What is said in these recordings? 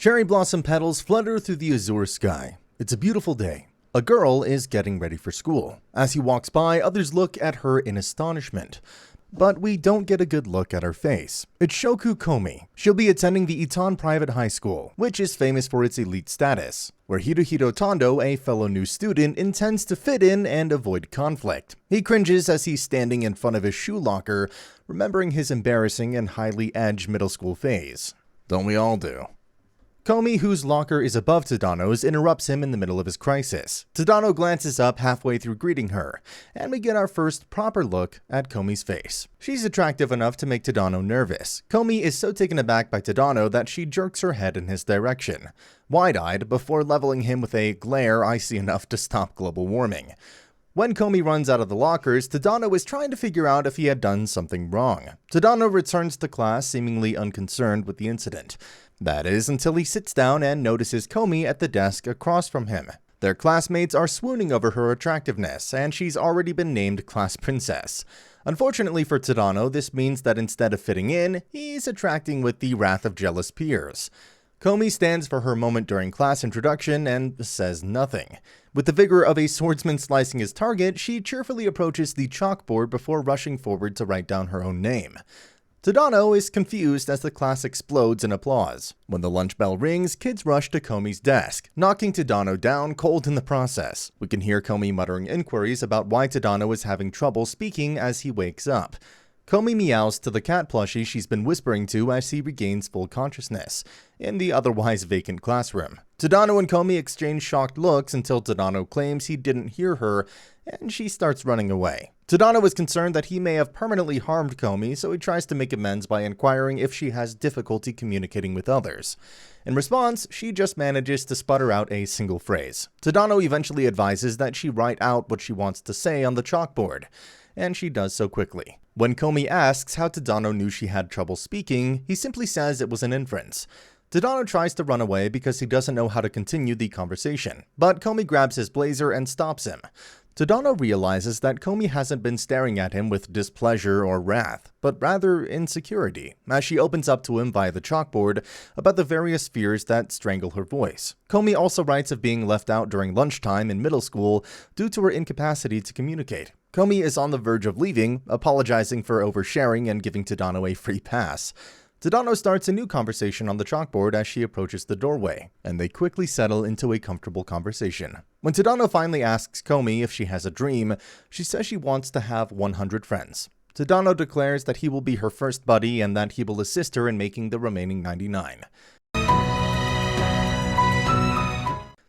Cherry blossom petals flutter through the azure sky. It's a beautiful day. A girl is getting ready for school. As he walks by, others look at her in astonishment. But we don't get a good look at her face. It's Shoku Komi. She'll be attending the Itan Private High School, which is famous for its elite status, where Hirohito Tondo, a fellow new student, intends to fit in and avoid conflict. He cringes as he's standing in front of his shoe locker, remembering his embarrassing and highly edged middle school phase. Don't we all do? Komi, whose locker is above Tadano's, interrupts him in the middle of his crisis. Tadano glances up halfway through greeting her, and we get our first proper look at Komi's face. She's attractive enough to make Tadano nervous. Komi is so taken aback by Tadano that she jerks her head in his direction, wide-eyed, before leveling him with a glare icy enough to stop global warming. When Komi runs out of the lockers, Tadano is trying to figure out if he had done something wrong. Tadano returns to class seemingly unconcerned with the incident. That is, until he sits down and notices Komi at the desk across from him. Their classmates are swooning over her attractiveness, and she's already been named class princess. Unfortunately for Tadano, this means that instead of fitting in, he's attracting with the wrath of jealous peers. Komi stands for her moment during class introduction and says nothing. With the vigor of a swordsman slicing his target, she cheerfully approaches the chalkboard before rushing forward to write down her own name. Tadano is confused as the class explodes in applause. When the lunch bell rings, kids rush to Komi's desk, knocking Tadano down cold in the process. We can hear Komi muttering inquiries about why Tadano is having trouble speaking as he wakes up. Komi meows to the cat plushie she's been whispering to as he regains full consciousness in the otherwise vacant classroom. Tadano and Komi exchange shocked looks until Tadano claims he didn't hear her, and she starts running away. Tadano is concerned that he may have permanently harmed Komi, so he tries to make amends by inquiring if she has difficulty communicating with others. In response, she just manages to sputter out a single phrase. Tadano eventually advises that she write out what she wants to say on the chalkboard, and she does so quickly. When Komi asks how Tadano knew she had trouble speaking, he simply says it was an inference. Tadano tries to run away because he doesn't know how to continue the conversation, but Komi grabs his blazer and stops him. Tadano realizes that Komi hasn't been staring at him with displeasure or wrath, but rather insecurity, as she opens up to him via the chalkboard about the various fears that strangle her voice. Komi also writes of being left out during lunchtime in middle school due to her incapacity to communicate. Komi is on the verge of leaving, apologizing for oversharing and giving Tadano a free pass. Tadano starts a new conversation on the chalkboard as she approaches the doorway, and they quickly settle into a comfortable conversation. When Tadano finally asks Komi if she has a dream, she says she wants to have 100 friends. Tadano declares that he will be her first buddy and that he will assist her in making the remaining 99.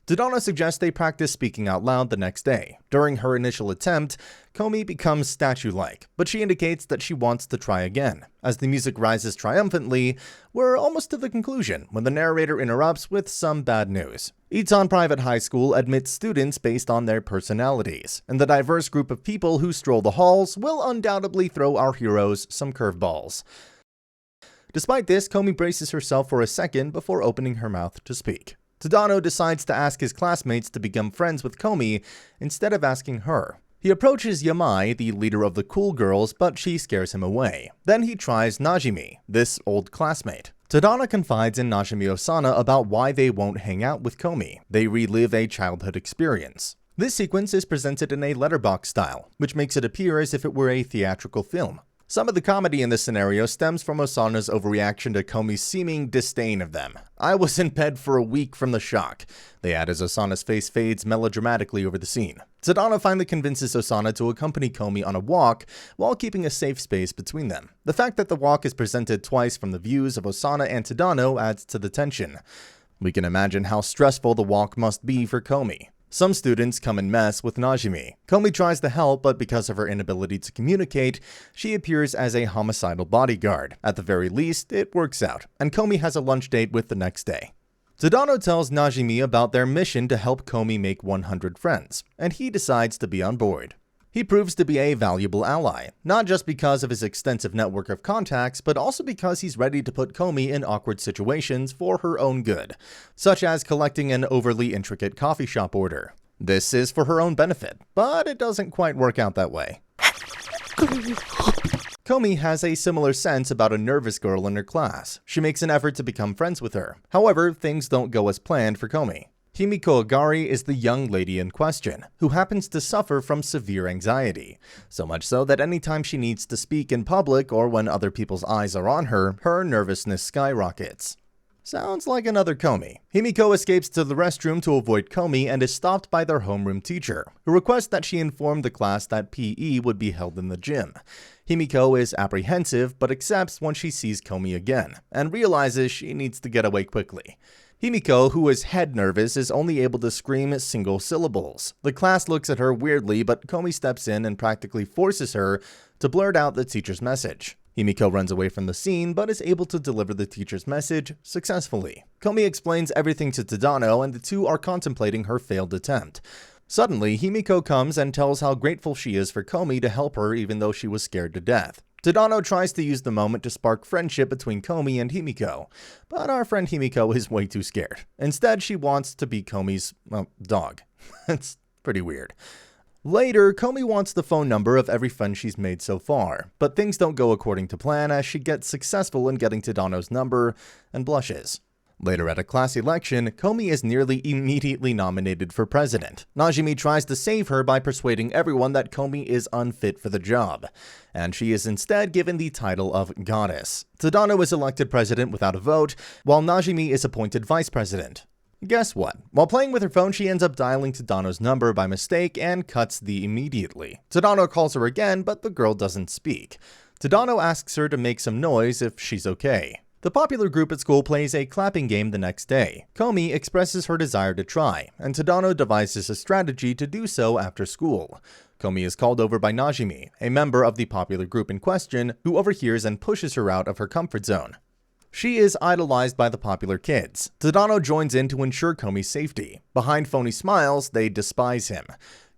Tadano suggests they practice speaking out loud the next day. During her initial attempt, Komi becomes statue-like, but she indicates that she wants to try again. As the music rises triumphantly, we're almost to the conclusion when the narrator interrupts with some bad news. Itan Private High School admits students based on their personalities, and the diverse group of people who stroll the halls will undoubtedly throw our heroes some curveballs. Despite this, Komi braces herself for a second before opening her mouth to speak. Tadano decides to ask his classmates to become friends with Komi instead of asking her. He approaches Yamai, the leader of the cool girls, but she scares him away. Then he tries Najimi, this old classmate. Tadano confides in Najimi Osana about why they won't hang out with Komi. They relive a childhood experience. This sequence is presented in a letterbox style, which makes it appear as if it were a theatrical film. Some of the comedy in this scenario stems from Osana's overreaction to Komi's seeming disdain of them. "I was in bed for a week from the shock," they add as Osana's face fades melodramatically over the scene. Tadano finally convinces Osana to accompany Komi on a walk while keeping a safe space between them. The fact that the walk is presented twice from the views of Osana and Tadano adds to the tension. We can imagine how stressful the walk must be for Komi. Some students come and mess with Najimi. Komi tries to help, but because of her inability to communicate, she appears as a homicidal bodyguard. At the very least, it works out, and Komi has a lunch date with the next day. Tadano tells Najimi about their mission to help Komi make 100 friends, and he decides to be on board. He proves to be a valuable ally, not just because of his extensive network of contacts, but also because he's ready to put Komi in awkward situations for her own good, such as collecting an overly intricate coffee shop order. This is for her own benefit, but it doesn't quite work out that way. Komi has a similar sense about a nervous girl in her class. She makes an effort to become friends with her. However, things don't go as planned for Komi. Himiko Agari is the young lady in question, who happens to suffer from severe anxiety. So much so that anytime she needs to speak in public or when other people's eyes are on her, her nervousness skyrockets. Sounds like another Komi. Himiko escapes to the restroom to avoid Komi and is stopped by their homeroom teacher, who requests that she inform the class that PE would be held in the gym. Himiko is apprehensive but accepts when she sees Komi again, and realizes she needs to get away quickly. Himiko, who is head nervous, is only able to scream single syllables. The class looks at her weirdly, but Komi steps in and practically forces her to blurt out the teacher's message. Himiko runs away from the scene, but is able to deliver the teacher's message successfully. Komi explains everything to Tadano, and the two are contemplating her failed attempt. Suddenly, Himiko comes and tells how grateful she is for Komi to help her even though she was scared to death. Tadano tries to use the moment to spark friendship between Komi and Himiko, but our friend Himiko is way too scared. Instead, she wants to be Komi's, dog. It's pretty weird. Later, Komi wants the phone number of every friend she's made so far, but things don't go according to plan as she gets successful in getting Tadano's number and blushes. Later at a class election, Komi is nearly immediately nominated for president. Najimi tries to save her by persuading everyone that Komi is unfit for the job, and she is instead given the title of goddess. Tadano is elected president without a vote, while Najimi is appointed vice president. Guess what? While playing with her phone, she ends up dialing Tadano's number by mistake and cuts the immediately. Tadano calls her again, but the girl doesn't speak. Tadano asks her to make some noise if she's okay. The popular group at school plays a clapping game the next day. Komi expresses her desire to try, and Tadano devises a strategy to do so after school. Komi is called over by Najimi, a member of the popular group in question, who overhears and pushes her out of her comfort zone. She is idolized by the popular kids. Tadano joins in to ensure Komi's safety. Behind phony smiles, they despise him.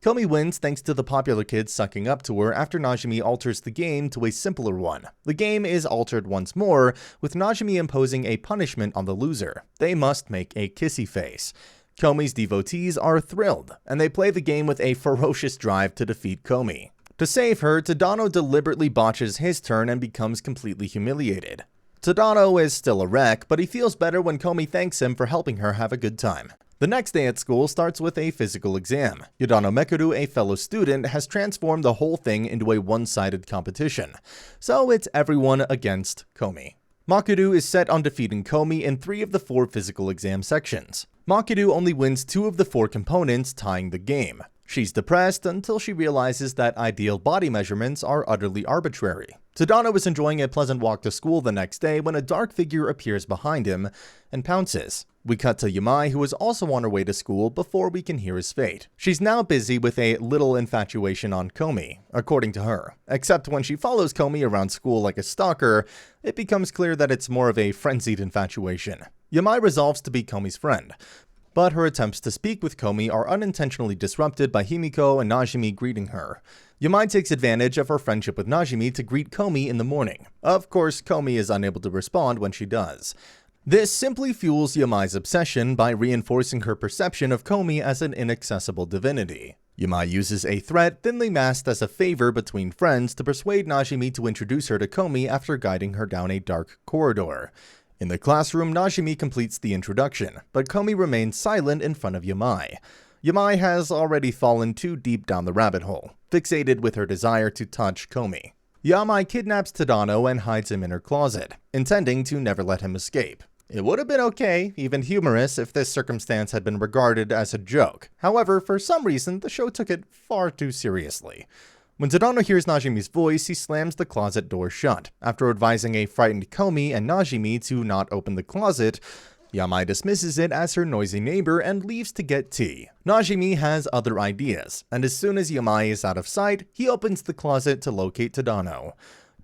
Komi wins thanks to the popular kids sucking up to her after Najimi alters the game to a simpler one. The game is altered once more, with Najimi imposing a punishment on the loser. They must make a kissy face. Komi's devotees are thrilled, and they play the game with a ferocious drive to defeat Komi. To save her, Tadano deliberately botches his turn and becomes completely humiliated. Tadano is still a wreck, but he feels better when Komi thanks him for helping her have a good time. The next day at school starts with a physical exam. Yodano Mekuru, a fellow student, has transformed the whole thing into a one-sided competition. So it's everyone against Komi. Makiru is set on defeating Komi in 3 of the 4 physical exam sections. Makiru only wins 2 of the 4 components, tying the game. She's depressed until she realizes that ideal body measurements are utterly arbitrary. Tadano is enjoying a pleasant walk to school the next day when a dark figure appears behind him and pounces. We cut to Yamai, who is also on her way to school, before we can hear his fate. She's now busy with a little infatuation on Komi, according to her. Except when she follows Komi around school like a stalker, it becomes clear that it's more of a frenzied infatuation. Yamai resolves to be Komi's friend, but her attempts to speak with Komi are unintentionally disrupted by Himiko and Najimi greeting her. Yamai takes advantage of her friendship with Najimi to greet Komi in the morning. Of course, Komi is unable to respond when she does. This simply fuels Yamai's obsession by reinforcing her perception of Komi as an inaccessible divinity. Yamai uses a threat thinly masked as a favor between friends to persuade Najimi to introduce her to Komi after guiding her down a dark corridor. In the classroom, Najimi completes the introduction, but Komi remains silent in front of Yamai. Yamai has already fallen too deep down the rabbit hole, fixated with her desire to touch Komi. Yamai kidnaps Tadano and hides him in her closet, intending to never let him escape. It would have been okay, even humorous, if this circumstance had been regarded as a joke. However, for some reason, the show took it far too seriously. When Tadano hears Najimi's voice, he slams the closet door shut. After advising a frightened Komi and Najimi to not open the closet, Yamai dismisses it as her noisy neighbor and leaves to get tea. Najimi has other ideas, and as soon as Yamai is out of sight, he opens the closet to locate Tadano.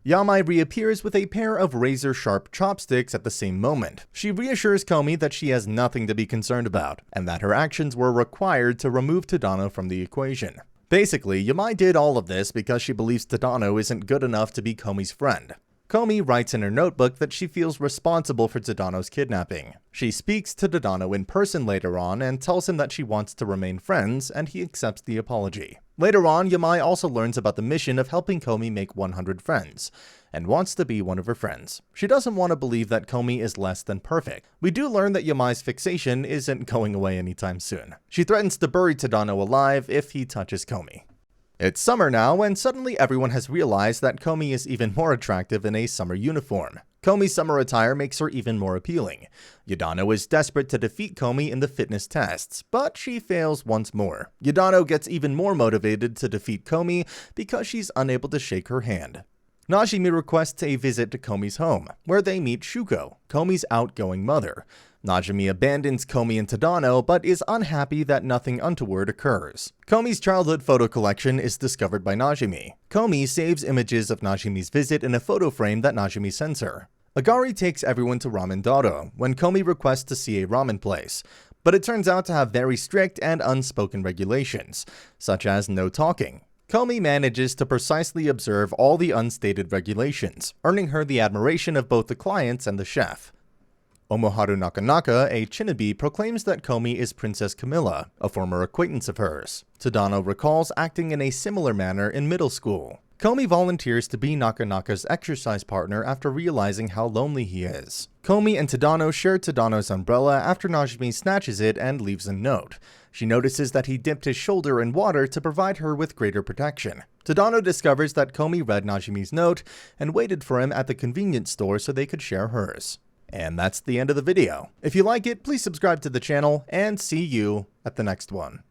Yamai reappears with a pair of razor-sharp chopsticks at the same moment. She reassures Komi that she has nothing to be concerned about, and that her actions were required to remove Tadano from the equation. Basically, Yamai did all of this because she believes Tadano isn't good enough to be Komi's friend. Komi writes in her notebook that she feels responsible for Tadano's kidnapping. She speaks to Tadano in person later on and tells him that she wants to remain friends, and he accepts the apology. Later on, Yamai also learns about the mission of helping Komi make 100 friends, and wants to be one of her friends. She doesn't want to believe that Komi is less than perfect. We do learn that Yamai's fixation isn't going away anytime soon. She threatens to bury Tadano alive if he touches Komi. It's summer now, and suddenly everyone has realized that Komi is even more attractive in a summer uniform. Komi's summer attire makes her even more appealing. Yadano is desperate to defeat Komi in the fitness tests, but she fails once more. Yadano gets even more motivated to defeat Komi because she's unable to shake her hand. Najimi requests a visit to Komi's home, where they meet Shuko, Komi's outgoing mother. Najimi abandons Komi and Tadano, but is unhappy that nothing untoward occurs. Komi's childhood photo collection is discovered by Najimi. Komi saves images of Najimi's visit in a photo frame that Najimi sends her. Agari takes everyone to Ramen Doro when Komi requests to see a ramen place, but it turns out to have very strict and unspoken regulations, such as no talking. Komi manages to precisely observe all the unstated regulations, earning her the admiration of both the clients and the chef. Omoharu Nakanaka, a Chinabi, proclaims that Komi is Princess Camilla, a former acquaintance of hers. Tadano recalls acting in a similar manner in middle school. Komi volunteers to be Nakanaka's exercise partner after realizing how lonely he is. Komi and Tadano share Tadano's umbrella after Najimi snatches it and leaves a note. She notices that he dipped his shoulder in water to provide her with greater protection. Tadano discovers that Komi read Najimi's note and waited for him at the convenience store so they could share hers. And that's the end of the video. If you like it, please subscribe to the channel, and see you at the next one.